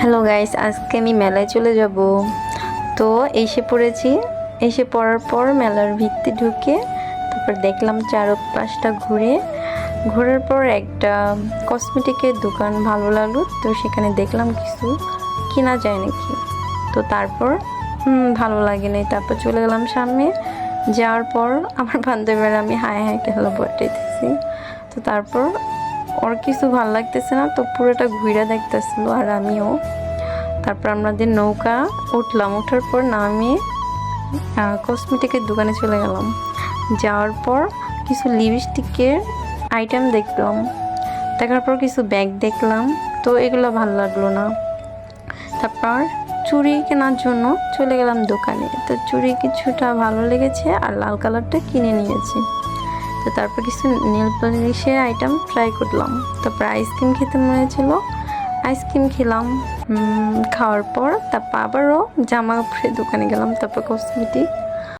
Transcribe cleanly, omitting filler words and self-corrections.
Hello guys, আজকে আমি মেলায় চলে যাব। তো এসে পড়েছি। এসে পড়ার পর মেলার ভিতরে ঢুকে তারপর দেখলাম চারপাশটা ঘোরার পর একটা কসমেটিকের দোকান ভালো লাগলো, তো সেখানে দেখলাম কিছু কেনা যায় নাকি। তো তারপর ভালো লাগে নাই, তারপর চলে গেলাম সামনে। যাওয়ার পর আমার বান্ধবীরা আমি হাই হাই খেলা বটাইতেছি। তো তারপর ওর কিছু ভালো লাগতেছে না, তো পুরোটা ঘুরে দেখতেছিল আর আমিও। তারপর আমাদের নৌকা উঠলাম, ওঠার পর নামিয়ে কসমেটিকের দোকানে চলে গেলাম। যাওয়ার পর কিছু লিপস্টিকের আইটেম দেখলাম, দেখার পর কিছু ব্যাগ দেখলাম, তো এগুলো ভালো লাগলো না। তারপর চুড়ি কেনার জন্য চলে গেলাম দোকানে। তো চুড়ি কিছুটা ভালো লেগেছে আর লাল কালারটা কিনে নিয়েছি। তো তারপর কিছু নেল পলিশের আইটেম ট্রাই করলাম। তারপর আইসক্রিম খেতে মনে হয়েছিল, আইসক্রিম খেলাম। খাওয়ার পর তারপর আবারও জামা কাপড়ের দোকানে গেলাম, তারপর কসমেটিক